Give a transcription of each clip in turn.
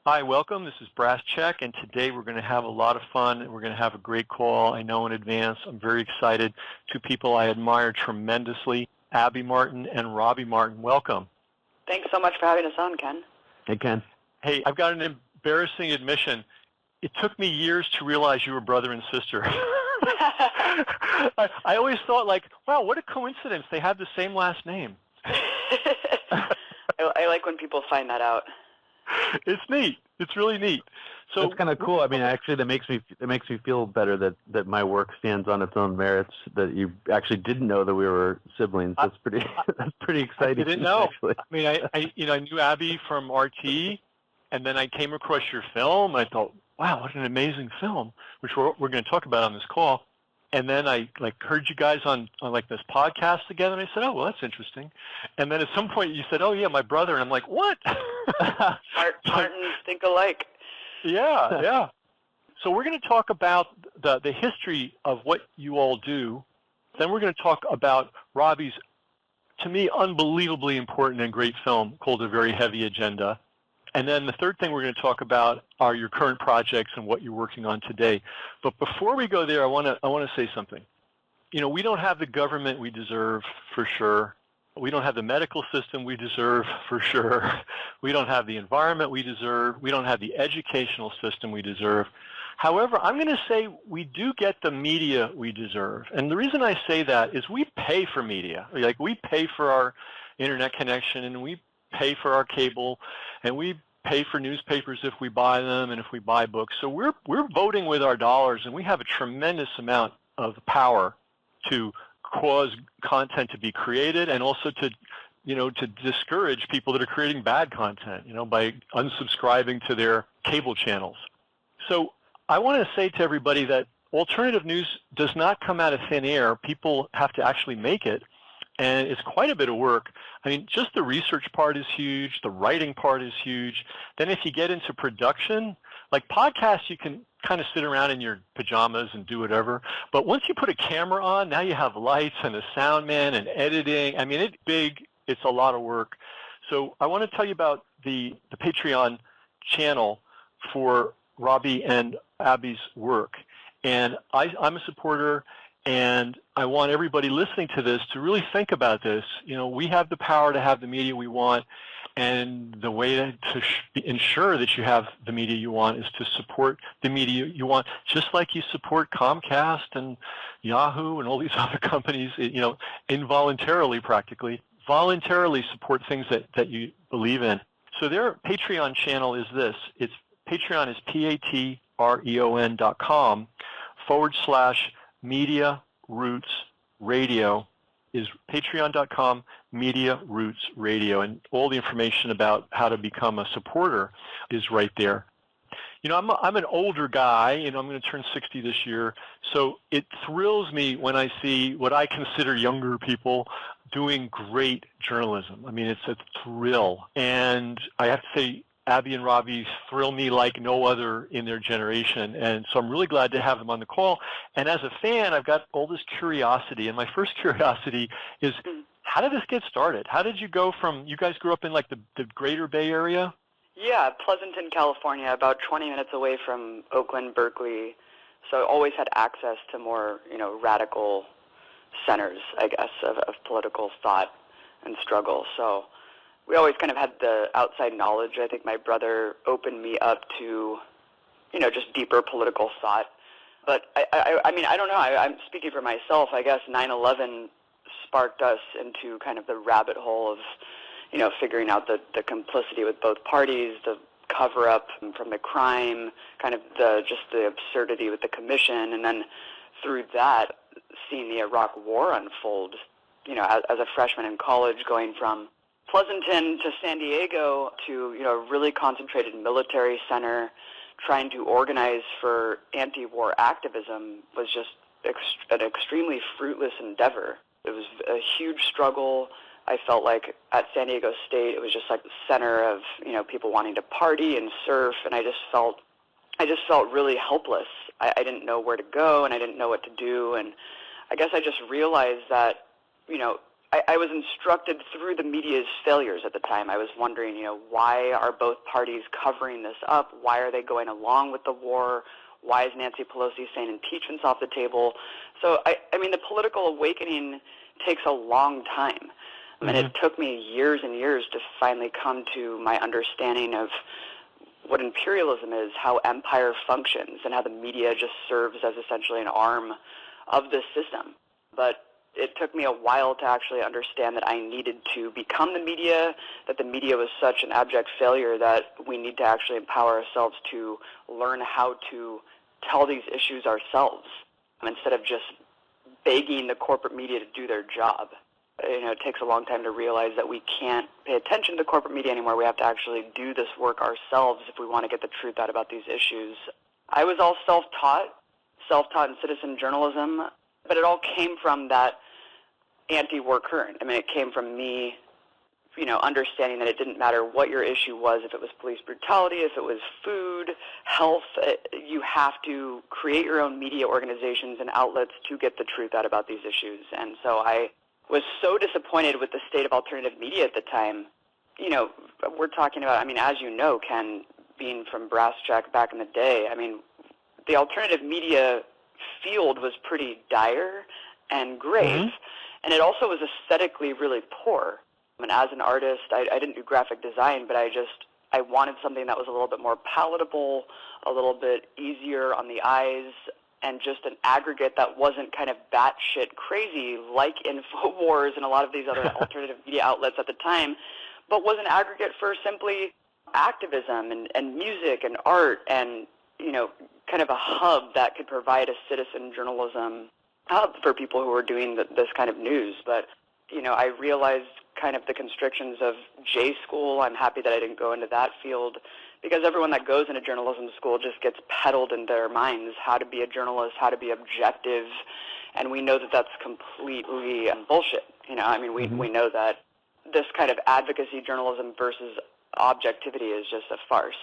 Hi, welcome. This is Brass Check, and today we're going to have a lot of fun, and we're going to have a great call. I know in advance. I'm very excited. Two people I admire tremendously, Abby Martin and Robby Martin. Welcome. Thanks so much for having us on, Ken. Hey, Ken. Hey, I've got an embarrassing admission. It took me years to realize you were brother and sister. I always thought, like, wow, what a coincidence. They have the same last name. I like when people find that out. It's neat. It's really neat. So that's kind of cool. I mean, actually, that makes me feel better that my work stands on its own merits. That you actually didn't know that we were siblings. That's pretty exciting. I didn't know. Actually. I mean, I knew Abby from RT, and then I came across your film. I thought, wow, what an amazing film, which we're going to talk about on this call. And then I heard you guys on this podcast together, and I said, oh, well, that's interesting. And then at some point you said, oh, yeah, my brother. And I'm like, what? Martins think alike. Yeah. So we're going to talk about the history of what you all do. Then we're going to talk about Robby's, to me, unbelievably important and great film called A Very Heavy Agenda. And then the third thing we're going to talk about are your current projects and what you're working on today. But before we go there, I want to say something. You know, we don't have the government we deserve, for sure. We don't have the medical system we deserve, for sure. We don't have the environment we deserve. We don't have the educational system we deserve. However, I'm going to say we do get the media we deserve. And the reason I say that is we pay for media. Like, we pay for our internet connection, and we pay for our cable, and we pay for newspapers if we buy them and if we buy books. So we're voting with our dollars, and we have a tremendous amount of power to cause content to be created and also to discourage people that are creating bad content, by unsubscribing to their cable channels. So I want to say to everybody that alternative news does not come out of thin air. People have to actually make it. And it's quite a bit of work. I mean, just the research part is huge. The writing part is huge. Then if you get into production, like podcasts, you can kind of sit around in your pajamas and do whatever. But once you put a camera on, now you have lights and a sound man and editing. I mean, it's big. It's a lot of work. So I want to tell you about the Patreon channel for Robby and Abby's work. And I'm a supporter. And I want everybody listening to this to really think about this. We have the power to have the media we want, and the way to ensure that you have the media you want is to support the media you want, just like you support Comcast and Yahoo and all these other companies, involuntarily practically. Voluntarily support things that you believe in. So their Patreon channel is this. Patreon is patreon.com/Media Roots Radio is patreon.com Media Roots Radio, and all the information about how to become a supporter is right there. I'm an older guy, I'm going to turn 60 this year, so it thrills me when I see what I consider younger people doing great journalism. I mean, it's a thrill, and I have to say, Abby and Robby thrill me like no other in their generation, and so I'm really glad to have them on the call. And as a fan, I've got all this curiosity, and my first curiosity is, how did this get started? How did you go from, you guys grew up in like the greater Bay Area? Yeah, Pleasanton, California, about 20 minutes away from Oakland, Berkeley, so I always had access to more, radical centers, I guess, of political thought and struggle. So we always kind of had the outside knowledge. I think my brother opened me up to, just deeper political thought. But I mean, I don't know. I'm speaking for myself. I guess 9/11 sparked us into kind of the rabbit hole of, figuring out the complicity with both parties, the cover-up from the crime, kind of the absurdity with the commission, and then through that, seeing the Iraq War unfold, as a freshman in college, going from Pleasanton to San Diego to, a really concentrated military center, trying to organize for anti-war activism was just an extremely fruitless endeavor. It was a huge struggle. I felt like at San Diego State, it was just like the center of, people wanting to party and surf, and I just felt really helpless. I didn't know where to go, and I didn't know what to do, and I guess I just realized that, I was instructed through the media's failures at the time. I was wondering, why are both parties covering this up? Why are they going along with the war? Why is Nancy Pelosi saying impeachment's off the table? So, I mean, the political awakening takes a long time. I mean, it took me years and years to finally come to my understanding of what imperialism is, how empire functions, and how the media just serves as essentially an arm of this system. But it took me a while to actually understand that I needed to become the media, that the media was such an abject failure that we need to actually empower ourselves to learn how to tell these issues ourselves instead of just begging the corporate media to do their job. It takes a long time to realize that we can't pay attention to the corporate media anymore. We have to actually do this work ourselves if we want to get the truth out about these issues. I was all self-taught in citizen journalism, but it all came from that anti-war current. I mean, it came from me, understanding that it didn't matter what your issue was, if it was police brutality, if it was food, health, you have to create your own media organizations and outlets to get the truth out about these issues. And so I was so disappointed with the state of alternative media at the time. We're talking about, as you know, Ken, being from Brass Jack back in the day, the alternative media field was pretty dire and grave. And it also was aesthetically really poor. As an artist, I didn't do graphic design, but I wanted something that was a little bit more palatable, a little bit easier on the eyes, and just an aggregate that wasn't kind of batshit crazy like InfoWars and a lot of these other alternative media outlets at the time, but was an aggregate for simply activism and music and art and, kind of a hub that could provide a citizen journalism hub for people who are doing this kind of news. But, I realized kind of the constrictions of J school. I'm happy that I didn't go into that field because everyone that goes into journalism school just gets peddled in their minds how to be a journalist, how to be objective, and we know that that's completely bullshit. We know that this kind of advocacy journalism versus objectivity is just a farce.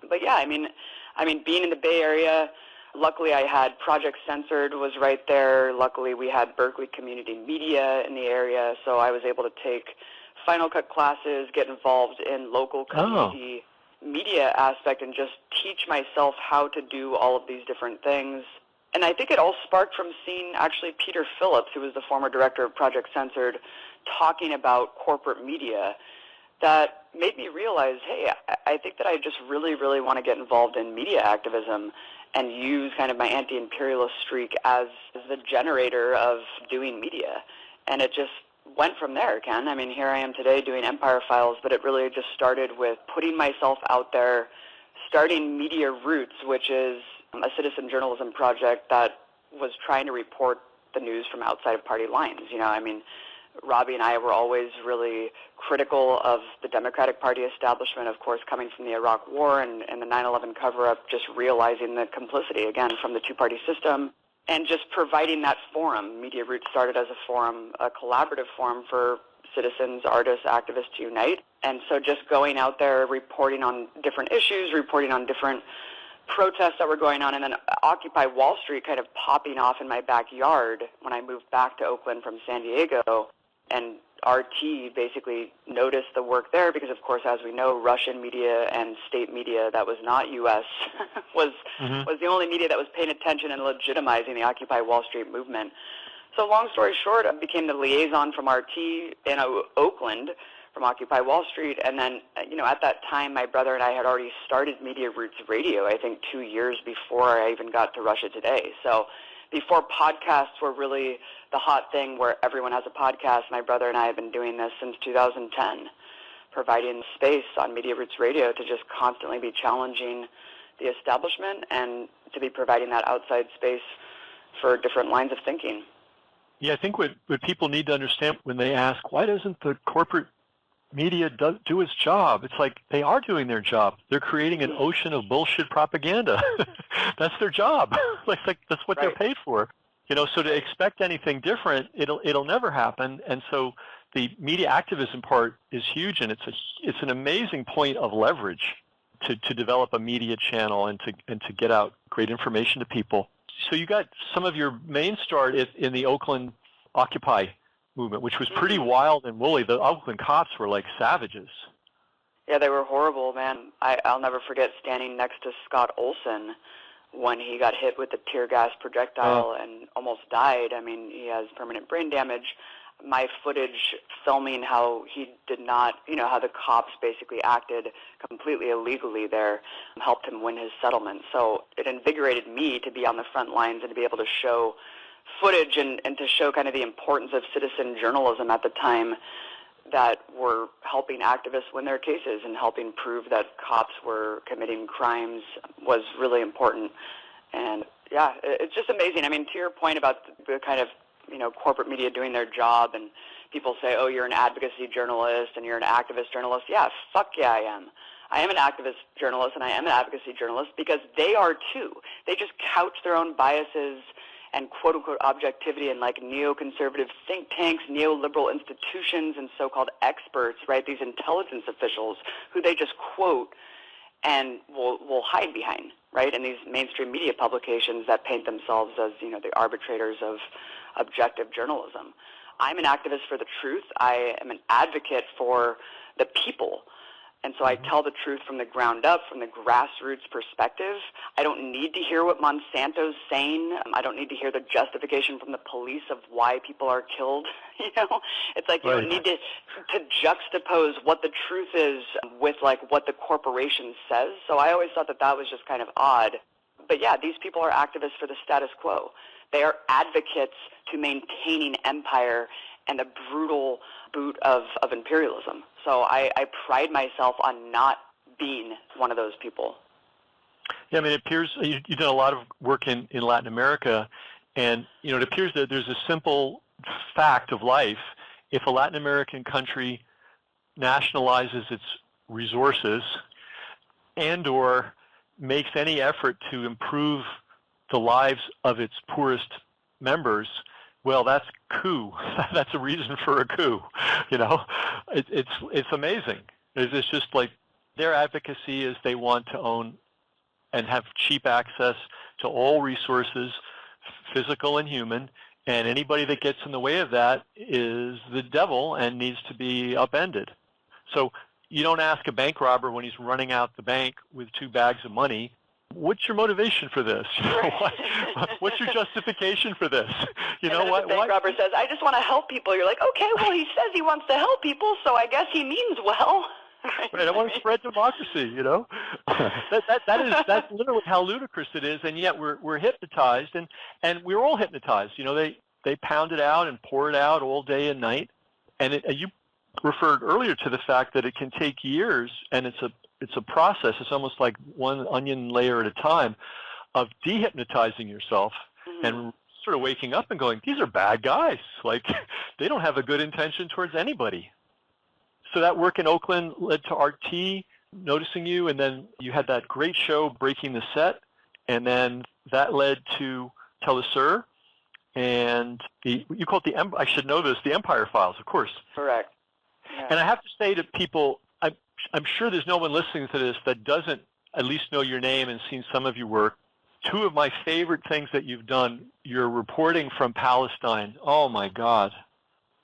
But yeah, being in the Bay Area, luckily I had Project Censored was right there. Luckily we had Berkeley Community Media in the area, so I was able to take Final Cut classes, get involved in local community media aspect, and just teach myself how to do all of these different things. And I think it all sparked from seeing actually Peter Phillips, who was the former director of Project Censored, talking about corporate media. That made me realize, hey, I think that I just really, really want to get involved in media activism and use kind of my anti-imperialist streak as the generator of doing media. And it just went from there, Ken. Here I am today doing Empire Files, but it really just started with putting myself out there, starting Media Roots, which is a citizen journalism project that was trying to report the news from outside of party lines. Robby and I were always really critical of the Democratic Party establishment, of course, coming from the Iraq War and the 9/11 cover-up, just realizing the complicity, again, from the two-party system, and just providing that forum. Media Roots started as a forum, a collaborative forum for citizens, artists, activists to unite. And so just going out there, reporting on different issues, reporting on different protests that were going on, and then Occupy Wall Street kind of popping off in my backyard when I moved back to Oakland from San Diego. And RT basically noticed the work there because, of course, as we know, Russian media and state media that was not U.S. was the only media that was paying attention and legitimizing the Occupy Wall Street movement. So long story short, I became the liaison from RT in Oakland from Occupy Wall Street. And then, at that time, my brother and I had already started Media Roots Radio, I think 2 years before I even got to Russia Today. So before podcasts were really the hot thing where everyone has a podcast, my brother and I have been doing this since 2010, providing space on Media Roots Radio to just constantly be challenging the establishment and to be providing that outside space for different lines of thinking. Yeah, I think what people need to understand when they ask, why doesn't the corporate media do its job? It's like they are doing their job. They're creating an ocean of bullshit propaganda. That's their job. like that's what they're paid for. So to expect anything different, it'll never happen. And so the media activism part is huge, and it's an amazing point of leverage to develop a media channel and to get out great information to people. So you got some of your main start in the Oakland Occupy movement, which was pretty wild and woolly. The Oakland cops were like savages. Yeah, they were horrible, man. I'll never forget standing next to Scott Olson when he got hit with the tear gas projectile and almost died. I mean, he has permanent brain damage. My footage filming how he did not, how the cops basically acted completely illegally there helped him win his settlement. So it invigorated me to be on the front lines and to be able to show footage and to show kind of the importance of citizen journalism at the time that were helping activists win their cases and helping prove that cops were committing crimes was really important. And yeah, it's just amazing. I mean, to your point about the kind of, corporate media doing their job, and people say, oh, you're an advocacy journalist and you're an activist journalist. Yeah, fuck yeah, I am. I am an activist journalist and I am an advocacy journalist because they are too. They just couch their own biases and quote-unquote objectivity in like neoconservative think tanks, neoliberal institutions, and so-called experts, right, these intelligence officials who they just quote and will hide behind, right, in these mainstream media publications that paint themselves as, the arbitrators of objective journalism. I'm an activist for the truth. I am an advocate for the people. And so I tell the truth from the ground up, from the grassroots perspective. I don't need to hear what Monsanto's saying. I don't need to hear the justification from the police of why people are killed. It's like you don't need to juxtapose what the truth is with like what the corporation says. So I always thought that was just kind of odd. But yeah, these people are activists for the status quo. They are advocates to maintaining empire and the brutal boot of imperialism. So I pride myself on not being one of those people. Yeah, I mean, it appears you've done a lot of work in Latin America, and it appears that there's a simple fact of life. If a Latin American country nationalizes its resources and or makes any effort to improve the lives of its poorest members, well, that's coup. That's a reason for a coup. It's amazing. It's just like their advocacy is they want to own and have cheap access to all resources, physical and human, and anybody that gets in the way of that is the devil and needs to be upended. So you don't ask a bank robber when he's running out the bank with 2 bags of money, what's your motivation for this? What's your justification for this? The bank robber says, I just want to help people. You're like, okay, well, he says he wants to help people, so I guess he means well. Right, I want to spread democracy, That's literally how ludicrous it is, and yet we're hypnotized, and we're all hypnotized. They pound it out and pour it out all day and night. And you referred earlier to the fact that it can take years, and it's a process. It's almost like one onion layer at a time of dehypnotizing yourself and sort of waking up and going, these are bad guys. Like, they don't have a good intention towards anybody. So that work in Oakland led to RT noticing you, and then you had that great show, Breaking the Set, and then that led to Tell the Sir, and you call it I should know this, the Empire Files, of course. Correct. Yeah. And I have to say to people, I'm sure there's no one listening to this that doesn't at least know your name and seen some of your work. 2 of my favorite things that you've done, your reporting from Palestine. Oh, my God.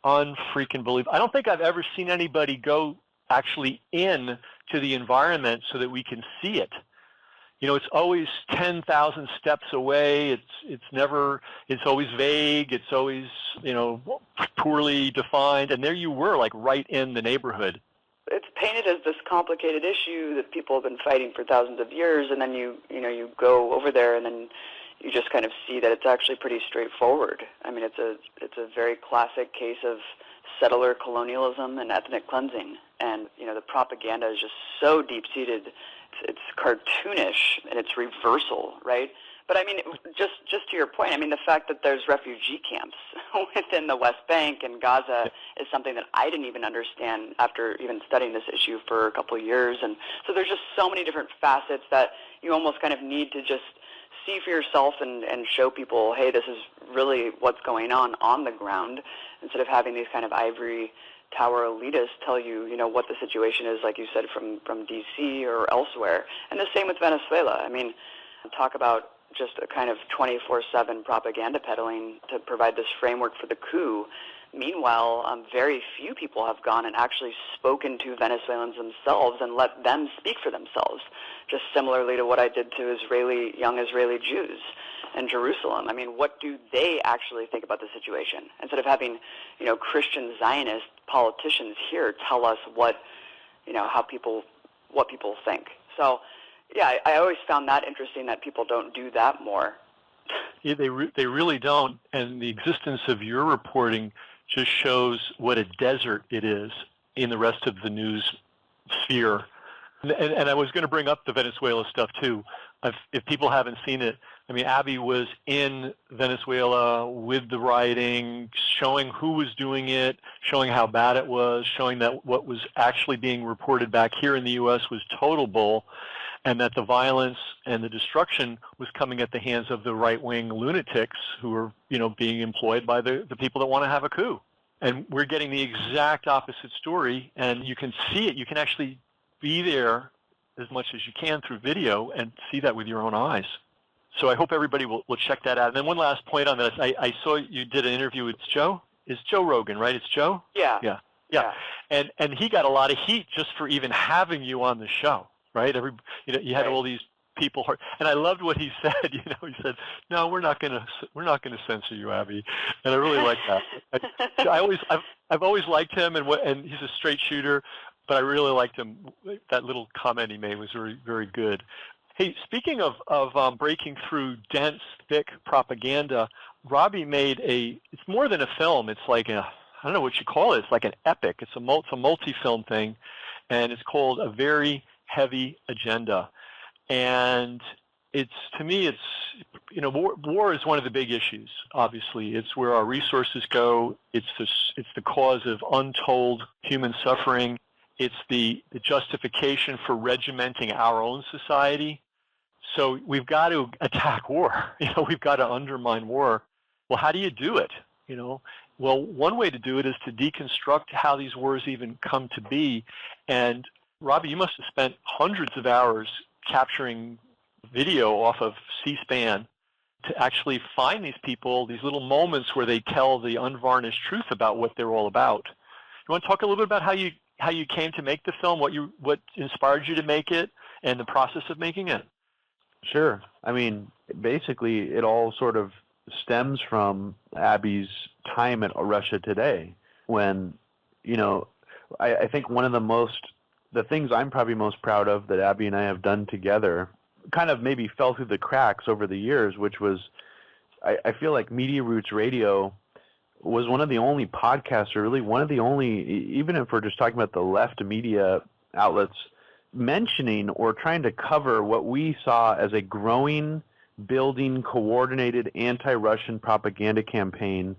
Unfreaking believable. I don't think I've ever seen anybody go actually in to the environment so that we can see it. It's always 10,000 steps away. It's always vague. It's always, poorly defined. And there you were, like right in the neighborhood. It's painted as this complicated issue that people have been fighting for thousands of years, and then you go over there and then you just kind of see that it's actually pretty straightforward. I mean, it's a very classic case of settler colonialism and ethnic cleansing. And, the propaganda is just so deep-seated. It's cartoonish and it's reversal, right? But I mean, just to your point, I mean, the fact that there's refugee camps within the West Bank and Gaza is something that I didn't even understand after even studying this issue for a couple of years. And so there's just so many different facets that you almost kind of need to just see for yourself and show people, hey, this is really what's going on the ground, instead of having these kind of ivory tower elitists tell you, what the situation is, like you said, from D.C. or elsewhere. And the same with Venezuela. I mean, talk about just a kind of 24/7 propaganda peddling to provide this framework for the coup. Meanwhile, very few people have gone and actually spoken to Venezuelans themselves and let them speak for themselves, just similarly to what I did to young Israeli Jews in Jerusalem. I mean, what do they actually think about the situation? Instead of having, Christian Zionist politicians here tell us what people think. So, yeah, I always found that interesting that people don't do that more. Yeah, they really don't, and the existence of your reporting just shows what a desert it is in the rest of the news sphere. And I was going to bring up the Venezuela stuff too. If people haven't seen it, I mean, Abby was in Venezuela with the rioting, showing who was doing it, showing how bad it was, showing that what was actually being reported back here in the U.S. was total bull, and that the violence and the destruction was coming at the hands of the right-wing lunatics who were, being employed by the people that want to have a coup. And we're getting the exact opposite story, and you can see it. You can actually be there as much as you can through video and see that with your own eyes. So I hope everybody will check that out. And then one last point on this. I saw you did an interview with Joe. It's Joe Rogan, right? It's Joe? Yeah. Yeah. And he got a lot of heat just for even having you on the show, right? You had all these people, and I loved what he said. He said, "No, we're not gonna censor you, Abby," and I really like that. I've always liked him, and he's a straight shooter, but I really liked him. That little comment he made was very, very good. Hey, speaking of breaking through dense, thick propaganda, Robby made it's more than a film. It's like I don't know what you call it. It's like an epic. It's a multi-film thing, and it's called A Very Heavy Agenda. And to me, war is one of the big issues, obviously. It's where our resources go. It's the cause of untold human suffering. It's the justification for regimenting our own society. So we've got to attack war. We've got to undermine war. Well, how do you do it? Well, one way to do it is to deconstruct how these wars even come to be. And Robby, you must have spent hundreds of hours capturing video off of C-SPAN to actually find these people, these little moments where they tell the unvarnished truth about what they're all about. You want to talk a little bit about how you came to make the film, what inspired you to make it, and the process of making it? Sure. I mean, basically, it all sort of stems from Abby's time at Russia Today, when, I think one of the things I'm probably most proud of that Abby and I have done together kind of maybe fell through the cracks over the years, which was, I feel like Media Roots Radio was one of the only podcasts, or really one of the only, even if we're just talking about the left media outlets, mentioning or trying to cover what we saw as a growing, building, coordinated anti-Russian propaganda campaign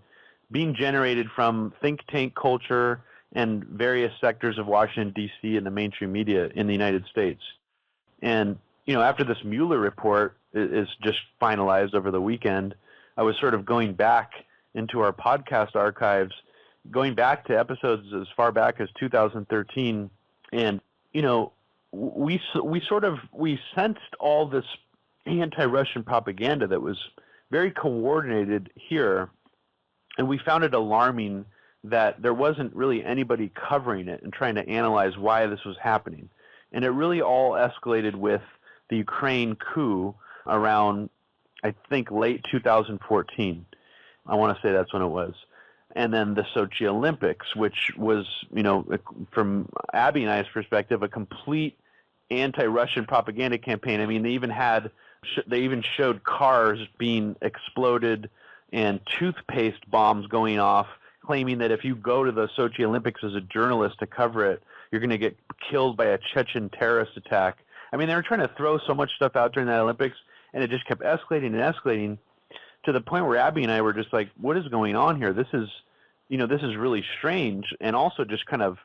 being generated from think tank culture and various sectors of Washington, D.C. and the mainstream media in the United States. And, after this Mueller report is just finalized over the weekend, I was sort of going back into our podcast archives, going back to episodes as far back as 2013, and, we sensed all this anti-Russian propaganda that was very coordinated here, and we found it alarming that there wasn't really anybody covering it and trying to analyze why this was happening. And it really all escalated with the Ukraine coup around, I think, late 2014. I want to say that's when it was. And then the Sochi Olympics, which was, from Abby and I's perspective, a complete anti-Russian propaganda campaign. I mean, they even showed cars being exploded and toothpaste bombs going off, claiming that if you go to the Sochi Olympics as a journalist to cover it, you're going to get killed by a Chechen terrorist attack. I mean, they were trying to throw so much stuff out during that Olympics, and it just kept escalating and escalating to the point where Abby and I were just like, what is going on here? This is really strange, and also just kind of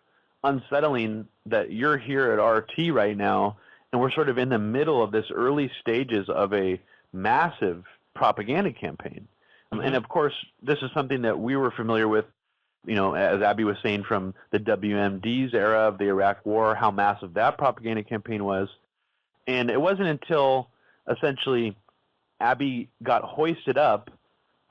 unsettling that you're here at RT right now, and we're sort of in the middle of this early stages of a massive propaganda campaign. And of course, this is something that we were familiar with, as Abby was saying, from the WMD's era of the Iraq War, how massive that propaganda campaign was. And it wasn't until essentially Abby got hoisted up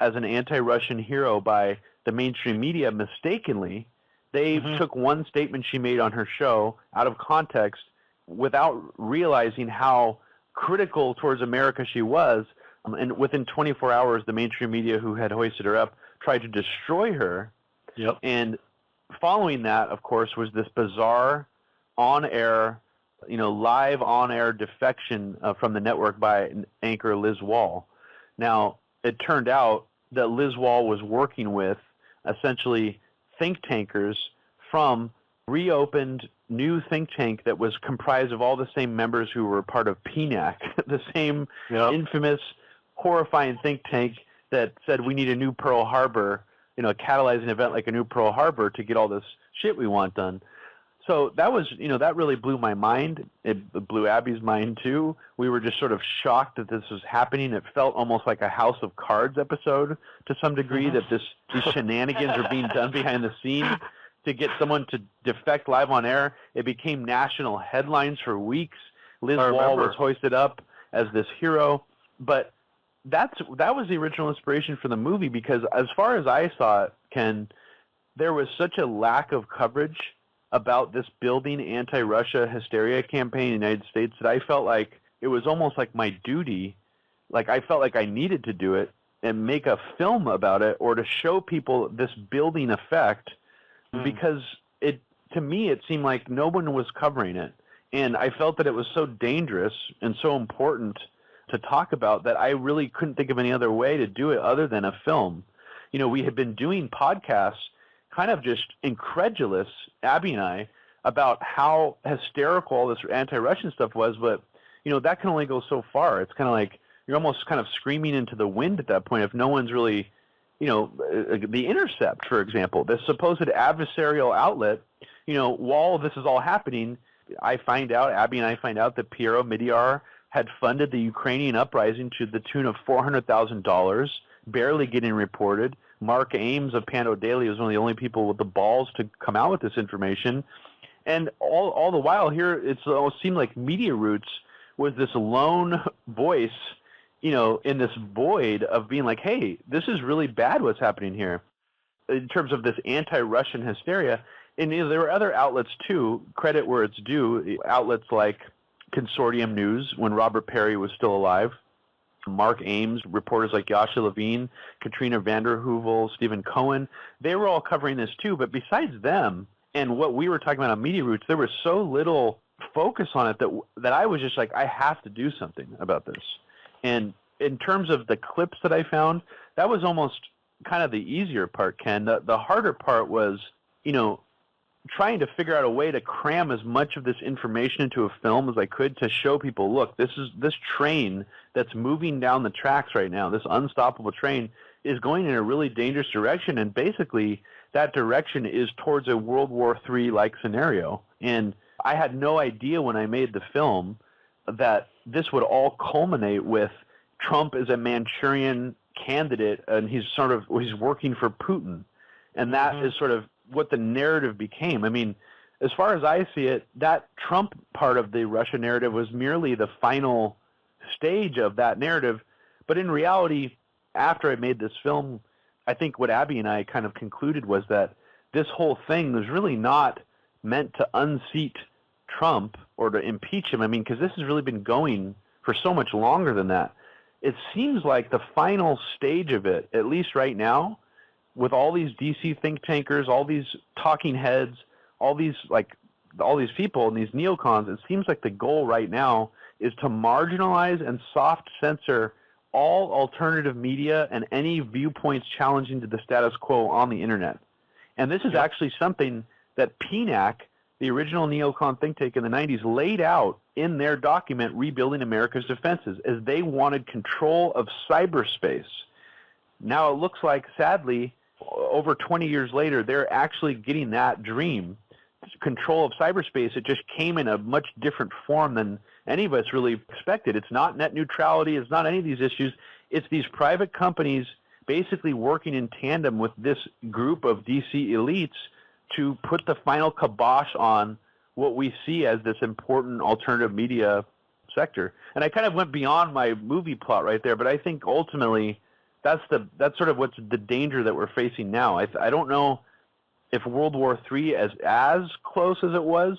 as an anti-Russian hero by the mainstream media mistakenly. They took one statement she made on her show out of context without realizing how critical towards America she was. And within 24 hours, the mainstream media who had hoisted her up tried to destroy her. Yep. And following that, of course, was this bizarre on-air, live on-air defection from the network by anchor Liz Wall. Now, it turned out that Liz Wall was working with essentially think tankers from reopened new think tank that was comprised of all the same members who were part of PNAC, the same infamous, horrifying think tank that said we need a new Pearl Harbor, catalyze an event like a new Pearl Harbor to get all this shit we want done. So that was, that really blew my mind. It blew Abby's mind too. We were just sort of shocked that this was happening. It felt almost like a House of Cards episode to some degree, that these shenanigans are being done behind the scenes to get someone to defect live on air. It became national headlines for weeks. Liz Wall was hoisted up as this hero. But that was the original inspiration for the movie, because as far as I saw it, Ken, there was such a lack of coverage about this building anti-Russia hysteria campaign in the United States that I felt like it was almost like my duty, like I felt like I needed to do it and make a film about it, or to show people this building effect, because to me it seemed like no one was covering it. And I felt that it was so dangerous and so important to talk about that I really couldn't think of any other way to do it other than a film. We had been doing podcasts kind of just incredulous, Abby and I, about how hysterical all this anti-Russian stuff was, but, that can only go so far. It's kind of like you're almost kind of screaming into the wind at that point if no one's really, The Intercept, for example, this supposed adversarial outlet, while this is all happening, Abby and I find out that Piero Midyar had funded the Ukrainian uprising to the tune of $400,000, barely getting reported. Mark Ames of Pando Daily was one of the only people with the balls to come out with this information. And all the while here, it seemed like Media Roots was this lone voice, in this void of being like, hey, this is really bad what's happening here in terms of this anti-Russian hysteria. And there were other outlets too, credit where it's due, outlets like Consortium News when Robert Perry was still alive, Mark Ames, reporters like Yasha Levine, Katrina Vanderhoovel, Stephen Cohen, they were all covering this too. But besides them and what we were talking about on Media Roots, there was so little focus on it that I was just like, I have to do something about this. And in terms of the clips that I found, that was almost kind of the easier part, Ken. The harder part was, trying to figure out a way to cram as much of this information into a film as I could to show people, look, this train that's moving down the tracks right now, this unstoppable train, is going in a really dangerous direction, and basically that direction is towards a World War III-like scenario. And I had no idea when I made the film that this would all culminate with Trump as a Manchurian candidate, and he's working for Putin. And that is sort of what the narrative became. I mean, as far as I see it, that Trump part of the Russia narrative was merely the final stage of that narrative. But in reality, after I made this film, I think what Abby and I kind of concluded was that this whole thing was really not meant to unseat Trump or to impeach him. I mean, because this has really been going for so much longer than that. It seems like the final stage of it, at least right now, with all these DC think tankers, all these talking heads, all these people and these neocons, it seems like the goal right now is to marginalize and soft censor all alternative media and any viewpoints challenging to the status quo on the internet. And this is actually something that PNAC, the original neocon think tank in the 90s, laid out in their document, Rebuilding America's Defenses, as they wanted control of cyberspace. Now it looks like, sadly, over 20 years later, they're actually getting that dream, control of cyberspace. It just came in a much different form than any of us really expected. It's not net neutrality. It's not any of these issues. It's these private companies basically working in tandem with this group of DC elites to put the final kibosh on what we see as this important alternative media sector. And I kind of went beyond my movie plot right there, but I think ultimately that's sort of what's the danger that we're facing now. I don't know if World War III is as close as it was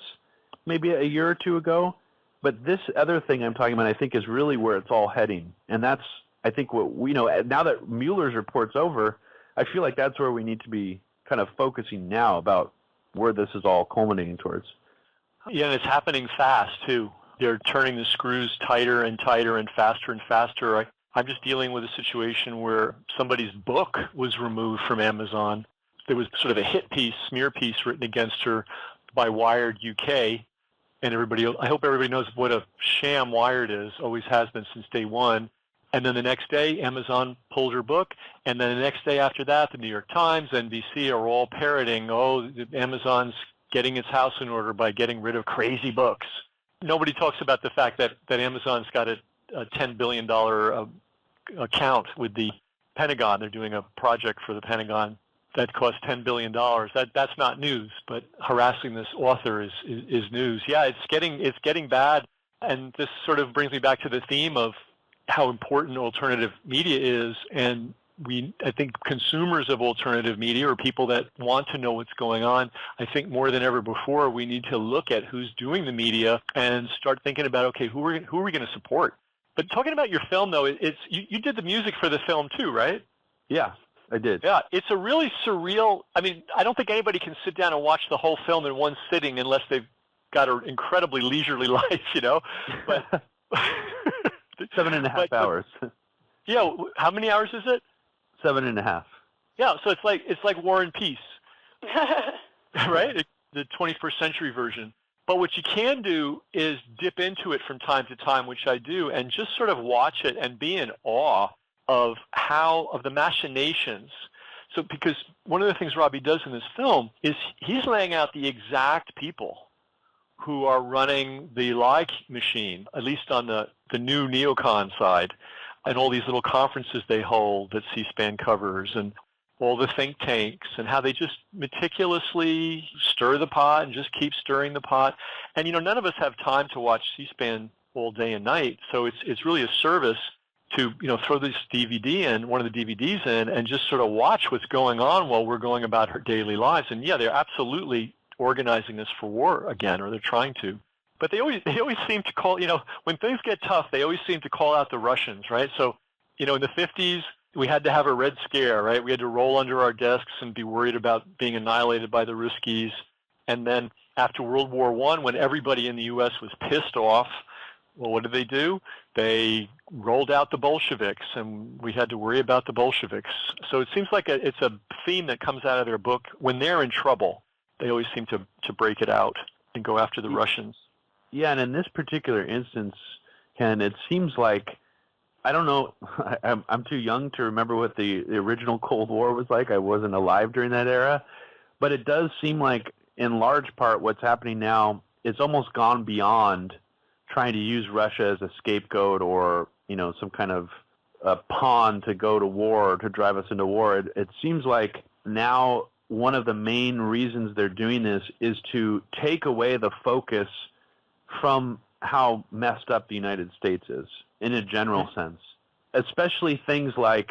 maybe a year or two ago, but this other thing I'm talking about, I think, is really where it's all heading. And that's, I think, what we know. Now that Mueller's report's over, I feel like that's where we need to be kind of focusing now about where this is all culminating towards. Yeah, and it's happening fast, too. They're turning the screws tighter and tighter and faster. I'm just dealing with a situation where somebody's book was removed from Amazon. There was sort of a hit piece, smear piece written against her by Wired UK. And I hope everybody knows what a sham Wired is, always has been since day one. And then the next day, Amazon pulled her book. And then the next day after that, the New York Times, NBC are all parroting, Amazon's getting its house in order by getting rid of crazy books. Nobody talks about the fact that Amazon's got a $10 billion account with the Pentagon. They're doing a project for the Pentagon that costs $10 billion. That's not news, but harassing this author is news. Yeah, it's getting bad, and this sort of brings me back to the theme of how important alternative media is, and I think consumers of alternative media, or people that want to know what's going on, I think more than ever before, we need to look at who's doing the media and start thinking about, okay, who are we going to support? But talking about your film, though, you did the music for the film too, right? Yeah, I did. Yeah, it's a really surreal. I mean, I don't think anybody can sit down and watch the whole film in one sitting unless they've got an incredibly leisurely life, But 7.5 hours. Yeah, how many hours is it? 7.5. Yeah, so it's like War and Peace, right? The 21st century version. But what you can do is dip into it from time to time, which I do, and just sort of watch it and be in awe of the machinations. So, because one of the things Robby does in this film is he's laying out the exact people who are running the lie machine, at least on the new neocon side, and all these little conferences they hold that C-SPAN covers, and all the think tanks, and how they just meticulously stir the pot and just keep stirring the pot. And, none of us have time to watch C-SPAN all day and night, so it's really a service to, throw this DVD in, one of the DVDs in, and just sort of watch what's going on while we're going about our daily lives. And, yeah, they're absolutely organizing us for war again, or they're trying to. But they always seem to call, when things get tough, they always seem to call out the Russians, right? So, in the 50s, we had to have a Red Scare, right? We had to roll under our desks and be worried about being annihilated by the Ruskies. And then after World War I, when everybody in the U.S. was pissed off, well, what did they do? They rolled out the Bolsheviks, and we had to worry about the Bolsheviks. So it seems like it's a theme that comes out of their book. When they're in trouble, they always seem to break it out and go after the Russians. Yeah, and in this particular instance, Ken, it seems like, I don't know, I'm too young to remember what the original Cold War was like. I wasn't alive during that era. But it does seem like, in large part, what's happening now, it's almost gone beyond trying to use Russia as a scapegoat or, some kind of a pawn to go to war or to drive us into war. It seems like now one of the main reasons they're doing this is to take away the focus from how messed up the United States is in a general sense, especially things like,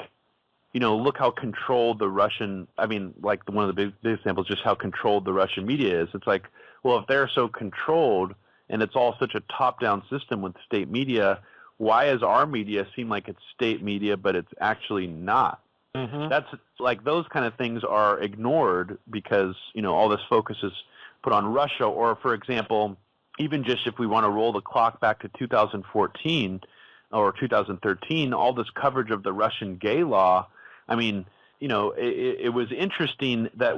look how controlled the Russian, like one of the big examples, just how controlled the Russian media is. It's like, well, if they're so controlled and it's all such a top-down system with state media, why does our media seem like it's state media, but it's actually not? Mm-hmm. That's like, those kind of things are ignored because, all this focus is put on Russia. Or, for example, even just if we want to roll the clock back to 2014 or 2013, all this coverage of the Russian gay law, it was interesting that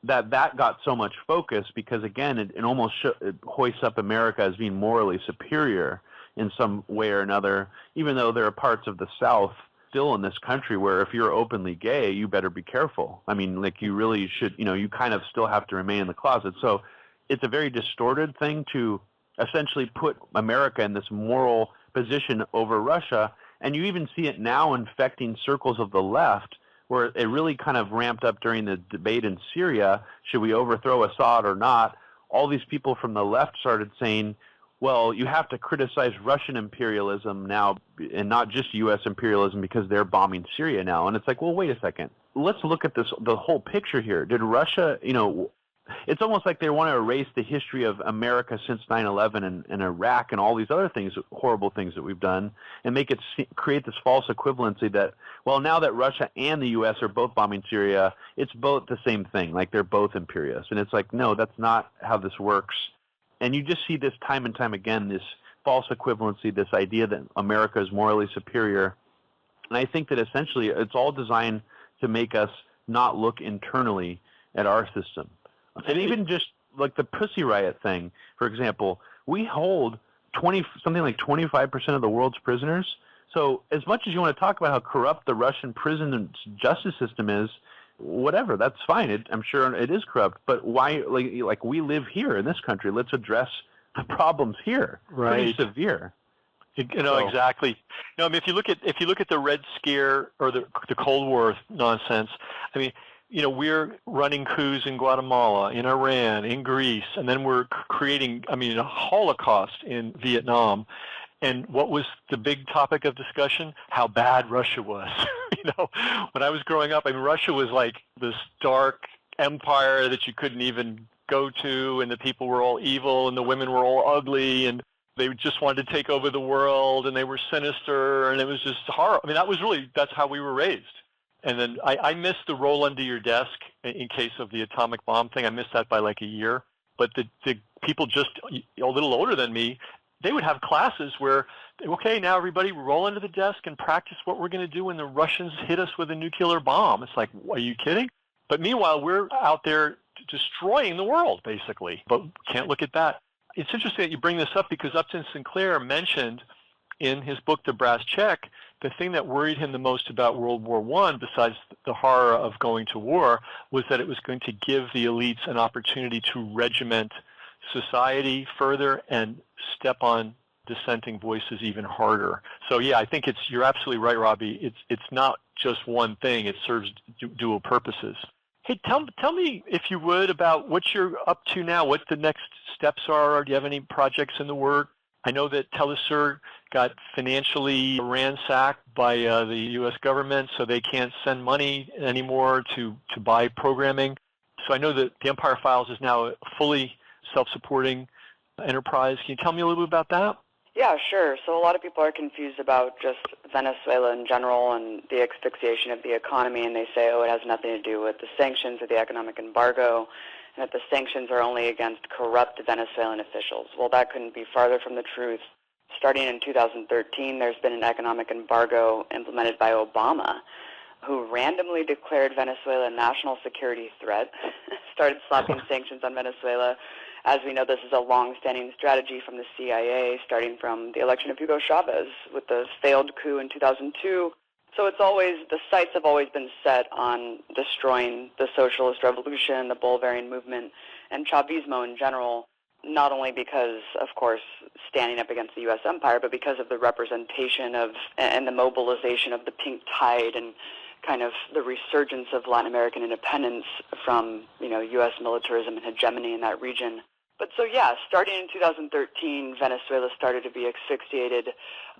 that got so much focus because, again, it almost it hoists up America as being morally superior in some way or another, even though there are parts of the South still in this country where if you're openly gay, you better be careful. You really should, you kind of still have to remain in the closet. So it's a very distorted thing to essentially put America in this moral position over Russia. And you even see it now infecting circles of the left, where it really kind of ramped up during the debate in Syria. Should we overthrow Assad or not? All these people from the left started saying, well, you have to criticize Russian imperialism now and not just U.S. imperialism because they're bombing Syria now. And it's like, well, wait a second. Let's look at the whole picture here. Did Russia, it's almost like they want to erase the history of America since 9/11 and Iraq and all these other things, horrible things that we've done, and create this false equivalency that, well, now that Russia and the U.S. are both bombing Syria, it's both the same thing, like they're both imperialists. And it's like, no, that's not how this works. And you just see this time and time again, this false equivalency, this idea that America is morally superior. And I think that essentially it's all designed to make us not look internally at our system. And even just like the Pussy Riot thing, for example, we hold something like 25% of the world's prisoners. So as much as you want to talk about how corrupt the Russian prison and justice system is, whatever, that's fine. I'm sure it is corrupt. But why, like we live here in this country, let's address the problems here. Right. Pretty severe. Exactly. I mean, if you look at the Red Scare or the Cold War nonsense, I mean, we're running coups in Guatemala, in Iran, in Greece, and then we're creating, a Holocaust in Vietnam. And what was the big topic of discussion? How bad Russia was. When I was growing up, Russia was like this dark empire that you couldn't even go to, and the people were all evil, and the women were all ugly, and they just wanted to take over the world, and they were sinister, and it was just horrible. That's how we were raised. And then I missed the roll under your desk in case of the atomic bomb thing. I missed that by like a year. But the people just a little older than me, they would have classes where, okay, now everybody roll under the desk and practice what we're going to do when the Russians hit us with a nuclear bomb. It's like, are you kidding? But meanwhile, we're out there destroying the world, basically. But can't look at that. It's interesting that you bring this up because Upton Sinclair mentioned in his book, The Brass Check, the thing that worried him the most about World War I, besides the horror of going to war, was that it was going to give the elites an opportunity to regiment society further and step on dissenting voices even harder. So yeah, I think you're absolutely right, Robby. It's not just one thing. It serves dual purposes. Hey, tell me, if you would, about what you're up to now, what the next steps are. Do you have any projects in the works? I know that Telesur got financially ransacked by the U.S. government, so they can't send money anymore to buy programming. So I know that the Empire Files is now a fully self-supporting enterprise. Can you tell me a little bit about that? Yeah, sure. So a lot of people are confused about just Venezuela in general and the asphyxiation of the economy, and they say, it has nothing to do with the sanctions or the economic embargo, and that the sanctions are only against corrupt Venezuelan officials. Well, that couldn't be farther from the truth. Starting in 2013, there's been an economic embargo implemented by Obama, who randomly declared Venezuela a national security threat, started slapping sanctions on Venezuela. As we know, this is a long-standing strategy from the CIA, starting from the election of Hugo Chavez with the failed coup in 2002. So the sights have always been set on destroying the socialist revolution, the Bolivarian movement, and Chavismo in general, not only because, of course, standing up against the U.S. empire, but because of the representation of and the mobilization of the pink tide and kind of the resurgence of Latin American independence from, U.S. militarism and hegemony in that region. But so, yeah, starting in 2013, Venezuela started to be asphyxiated,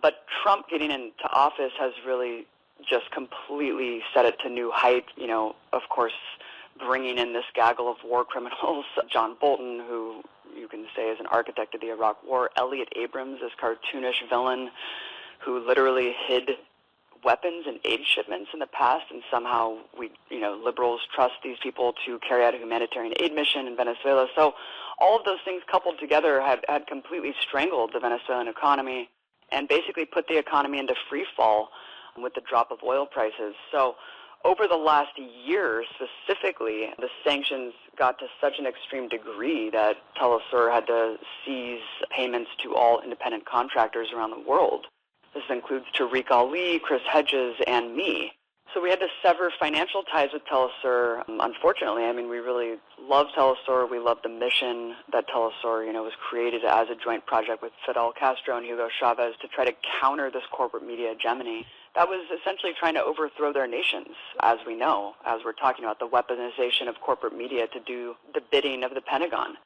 but Trump getting into office has really just completely set it to new height, of course, bringing in this gaggle of war criminals, John Bolton, who you can say is an architect of the Iraq War, Elliot Abrams, this cartoonish villain who literally hid weapons and aid shipments in the past, and somehow liberals trust these people to carry out a humanitarian aid mission in Venezuela. So all of those things coupled together had completely strangled the Venezuelan economy and basically put the economy into free fall with the drop of oil prices. So over the last year specifically, the sanctions got to such an extreme degree that Telesur had to cease payments to all independent contractors around the world. This includes Tariq Ali, Chris Hedges, and me. So we had to sever financial ties with Telesur. Unfortunately, we really love Telesur. We love the mission that Telesur, was created as a joint project with Fidel Castro and Hugo Chavez to try to counter this corporate media hegemony that was essentially trying to overthrow their nations, as we know, as we're talking about the weaponization of corporate media to do the bidding of the Pentagon.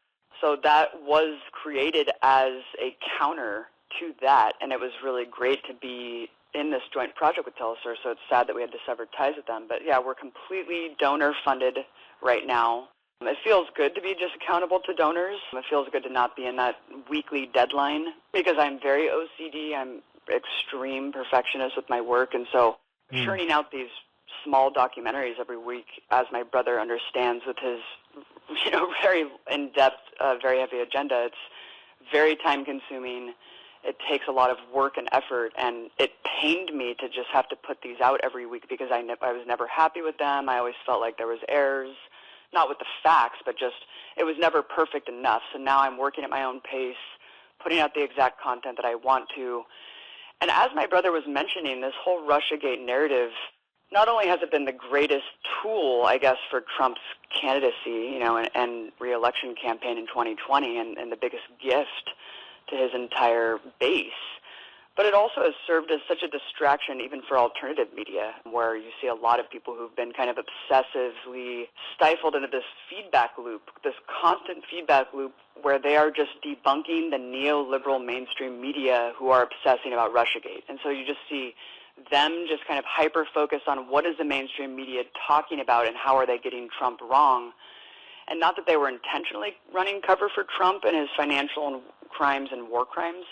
So that was created as a counter to that, and it was really great to be in this joint project with Telesur, so it's sad that we had to sever ties with them. But yeah, we're completely donor-funded right now. It feels good to be just accountable to donors. It feels good to not be in that weekly deadline because I'm very OCD. I'm extreme perfectionist with my work, and so churning out these small documentaries every week, as my brother understands with his, very in-depth, very heavy agenda, it's very time-consuming. It takes a lot of work and effort, and it pained me to just have to put these out every week because I was never happy with them. I always felt like there was errors, not with the facts, but just it was never perfect enough. So now I'm working at my own pace, putting out the exact content that I want to. And as my brother was mentioning, this whole Russiagate narrative, not only has it been the greatest tool, I guess, for Trump's candidacy, and re-election campaign in 2020 and the biggest gift to his entire base, but it also has served as such a distraction even for alternative media, where you see a lot of people who've been kind of obsessively stifled into this feedback loop, this constant feedback loop where they are just debunking the neoliberal mainstream media who are obsessing about Russiagate. And so you just see them just kind of hyper-focus on what is the mainstream media talking about and how are they getting Trump wrong. And not that they were intentionally running cover for Trump and his financial crimes and war crimes,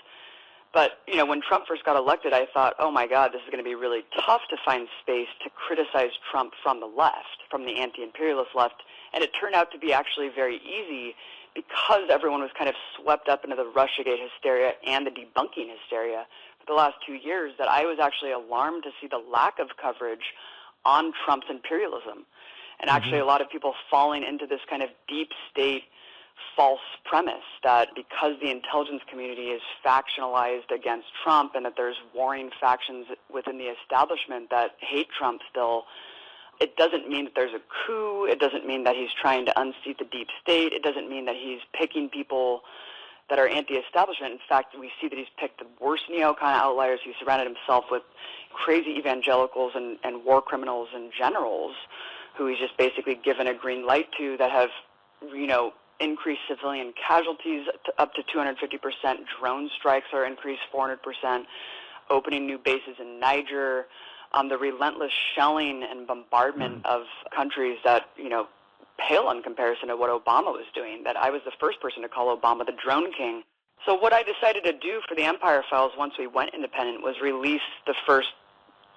but, when Trump first got elected, I thought, oh my God, this is going to be really tough to find space to criticize Trump from the left, from the anti-imperialist left, and it turned out to be actually very easy because everyone was kind of swept up into the Russiagate hysteria and the debunking hysteria for the last 2 years that I was actually alarmed to see the lack of coverage on Trump's imperialism. And actually a lot of people falling into this kind of deep state false premise that because the intelligence community is factionalized against Trump and that there's warring factions within the establishment that hate Trump still, it doesn't mean that there's a coup. It doesn't mean that he's trying to unseat the deep state. It doesn't mean that he's picking people that are anti-establishment. In fact, we see that he's picked the worst neocon outliers. He surrounded himself with crazy evangelicals and war criminals and generals who he's just basically given a green light to that have, increased civilian casualties up to 250%. Drone strikes are increased 400%. Opening new bases in Niger. The relentless shelling and bombardment of countries that, pale in comparison to what Obama was doing. That I was the first person to call Obama the drone king. So what I decided to do for the Empire Files once we went independent was release the first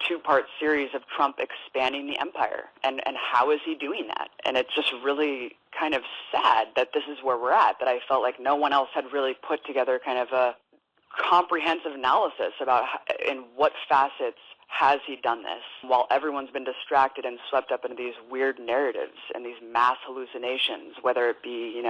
two-part series of Trump expanding the empire, and how is he doing that? And it's just really kind of sad that this is where we're at, that I felt like no one else had really put together kind of a comprehensive analysis about in what facets has he done this, while everyone's been distracted and swept up into these weird narratives and these mass hallucinations, whether it be,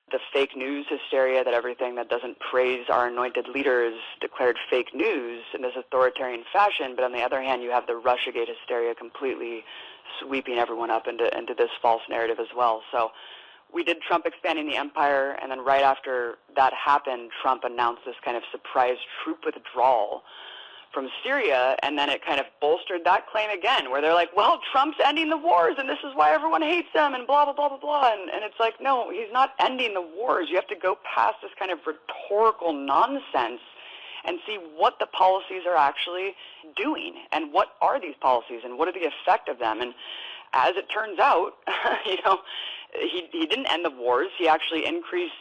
the fake news hysteria that everything that doesn't praise our anointed leader is declared fake news in this authoritarian fashion, but on the other hand, you have the Russiagate hysteria completely sweeping everyone up into this false narrative as well. So we did Trump expanding the empire, and then right after that happened, Trump announced this kind of surprise troop withdrawal from Syria, and then it kind of bolstered that claim again, where they're like, well, Trump's ending the wars, and this is why everyone hates him, and blah, blah, blah, blah, blah. And it's like, no, he's not ending the wars. You have to go past this kind of rhetorical nonsense and see what the policies are actually doing, and what are these policies, and what are the effect of them. And as it turns out, he didn't end the wars. He actually increased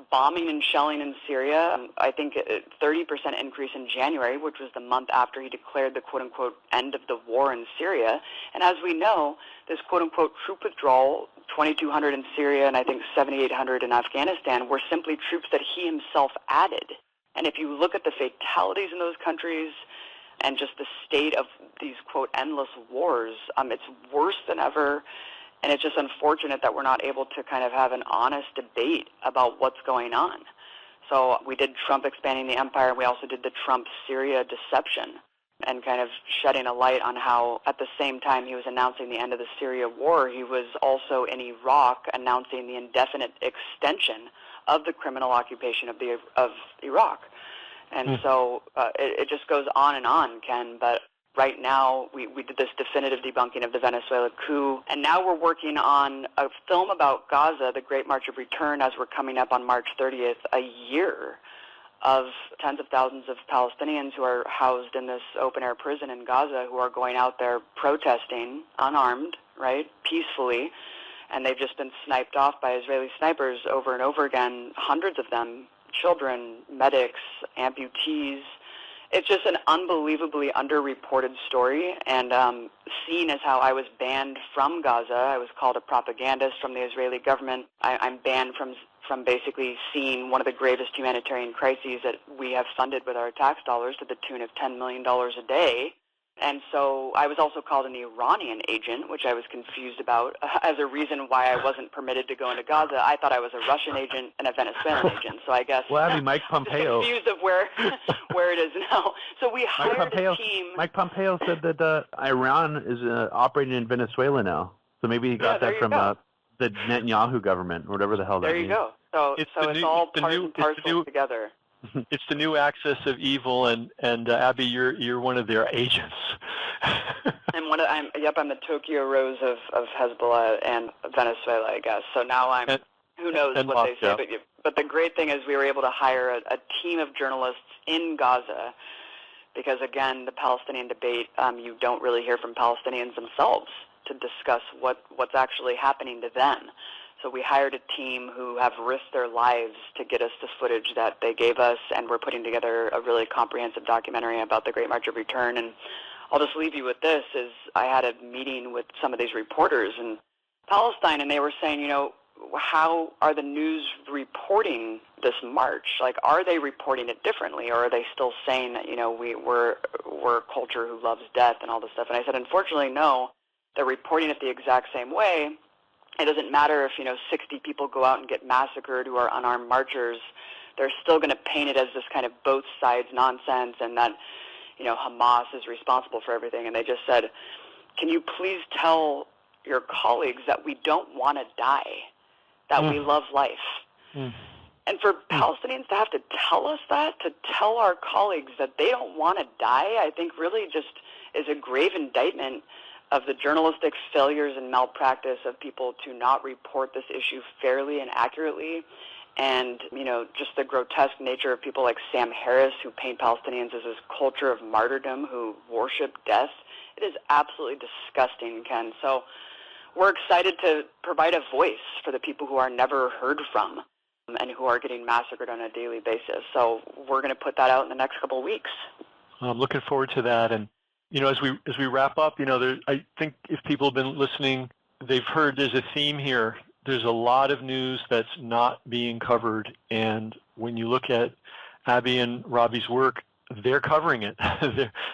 bombing and shelling in Syria. I think a 30% increase in January, which was the month after he declared the quote-unquote end of the war in Syria. And as we know, this quote-unquote troop withdrawal, 2,200 in Syria and I think 7,800 in Afghanistan, were simply troops that he himself added. And if you look at the fatalities in those countries and just the state of these, quote, endless wars, it's worse than ever. And it's just unfortunate that we're not able to kind of have an honest debate about what's going on. So we did Trump expanding the empire. We also did the Trump Syria deception, and kind of shedding a light on how at the same time he was announcing the end of the Syria war, he was also in Iraq announcing the indefinite extension of the criminal occupation of Iraq. And so it just goes on and on, Ken. But Right now, we did this definitive debunking of the Venezuela coup, and now we're working on a film about Gaza, The Great March of Return, as we're coming up on March 30th, a year of tens of thousands of Palestinians who are housed in this open-air prison in Gaza who are going out there protesting, unarmed, right, peacefully, and they've just been sniped off by Israeli snipers over and over again, hundreds of them, children, medics, amputees. It's just an unbelievably underreported story, and seen as how I was banned from Gaza. I was called a propagandist from the Israeli government. I'm banned from basically seeing one of the gravest humanitarian crises that we have funded with our tax dollars to the tune of $10 million a day. And so I was also called an Iranian agent, which I was confused about as a reason why I wasn't permitted to go into Gaza. I thought I was a Russian agent and a Venezuelan agent. So I guess well, I mean, Mike Pompeo. Confused of where it is now. So we hired a team. Mike Pompeo said that Iran is operating in Venezuela now. So maybe he got that from the Netanyahu government or whatever the hell that means. There you go. So it's all part and parcel together. It's the new axis of evil, and Abby, you're one of their agents. I'm the Tokyo Rose of Hezbollah and Venezuela, I guess. So now who knows what Moscow. they say. But the great thing is we were able to hire a team of journalists in Gaza because, again, the Palestinian debate, you don't really hear from Palestinians themselves to discuss what's actually happening to them. So we hired a team who have risked their lives to get us the footage that they gave us, and we're putting together a really comprehensive documentary about the Great March of Return. And I'll just leave you with this, is I had a meeting with some of these reporters in Palestine, and they were saying, how are the news reporting this march? Like, are they reporting it differently, or are they still saying that, we're a culture who loves death and all this stuff? And I said, unfortunately, no. They're reporting it the exact same way. It doesn't matter if, 60 people go out and get massacred who are unarmed marchers. They're still going to paint it as this kind of both sides nonsense and that, Hamas is responsible for everything. And they just said, can you please tell your colleagues that we don't want to die, that we love life? And for Palestinians to have to tell us that, to tell our colleagues that they don't want to die, I think really just is a grave indictment of the journalistic failures and malpractice of people to not report this issue fairly and accurately, and just the grotesque nature of people like Sam Harris, who paint Palestinians as this culture of martyrdom, who worship death. It is absolutely disgusting, Ken. So we're excited to provide a voice for the people who are never heard from and who are getting massacred on a daily basis. So we're going to put that out in the next couple of weeks. I'm looking forward to that. And as we wrap up, I think if people have been listening, they've heard there's a theme here. There's a lot of news that's not being covered, and when you look at Abby and Robby's work, they're covering it.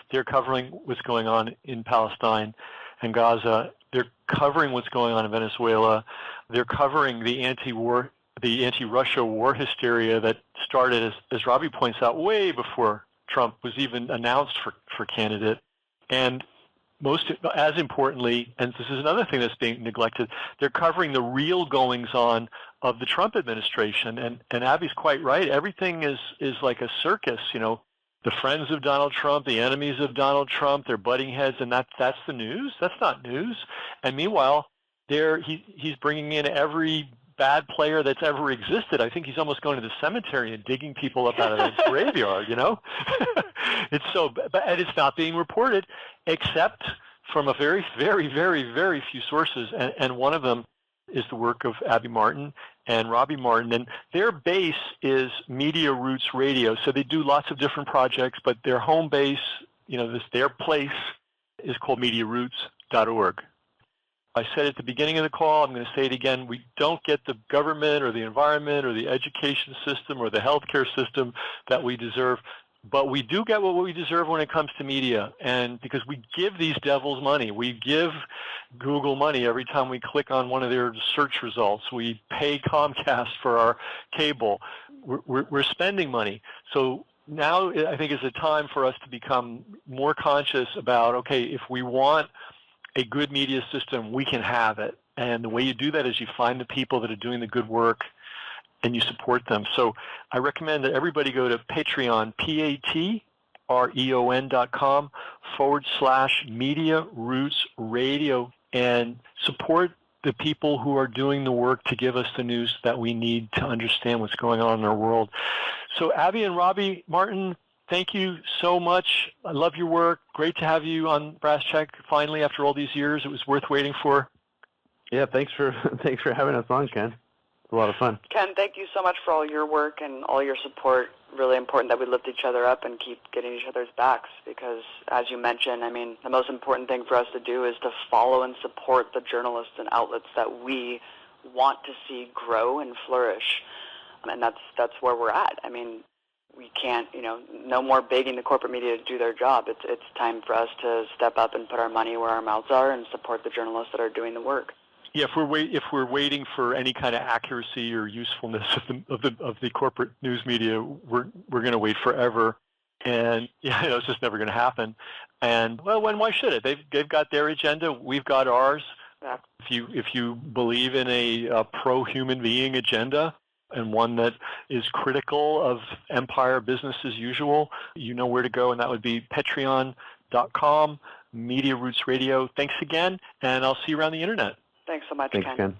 They're covering what's going on in Palestine and Gaza. They're covering what's going on in Venezuela. They're covering the anti-Russia war hysteria that started, as Robby points out, way before Trump was even announced for candidate. And most, as importantly, and this is another thing that's being neglected, they're covering the real goings-on of the Trump administration. And Abby's quite right. Everything is like a circus, the friends of Donald Trump, the enemies of Donald Trump, they're butting heads, and that's the news? That's not news. And meanwhile, he's bringing in every bad player that's ever existed. I think he's almost going to the cemetery and digging people up out of the graveyard, It's so bad, and it's not being reported except from a very, very, very, very few sources, and one of them is the work of Abby Martin and Robby Martin, and their base is Media Roots Radio. So they do lots of different projects, but their home base, their place is called MediaRoots.org. I said at the beginning of the call, I'm going to say it again, we don't get the government or the environment or the education system or the healthcare system that we deserve, but we do get what we deserve when it comes to media, and because we give these devils money. We give Google money every time we click on one of their search results. We pay Comcast for our cable. We're spending money. So now I think is a time for us to become more conscious about, okay, if we want a good media system, we can have it. And the way you do that is you find the people that are doing the good work and you support them. So I recommend that everybody go to Patreon, REON.com/Media Roots Radio, and support the people who are doing the work to give us the news that we need to understand what's going on in our world. So Abby and Robby Martin, thank you so much. I love your work. Great to have you on Brass Check finally after all these years. It was worth waiting for. Yeah, thanks for having us on, Ken. It's a lot of fun. Ken, thank you so much for all your work and all your support. Really important that we lift each other up and keep getting each other's backs because, as you mentioned, I mean, the most important thing for us to do is to follow and support the journalists and outlets that we want to see grow and flourish. And that's where we're at. I mean, we can't, no more begging the corporate media to do their job. It's time for us to step up and put our money where our mouths are and support the journalists that are doing the work. Yeah, if we're waiting for any kind of accuracy or usefulness of the corporate news media, we're going to wait forever, and it's just never going to happen. And well, why should it? They've got their agenda, we've got ours. Yeah. If you believe in a pro-human being agenda and one that is critical of empire business as usual, you know where to go, and that would be patreon.com, Media Roots Radio. Thanks again, and I'll see you around the internet. Thanks so much, Thanks, Ken.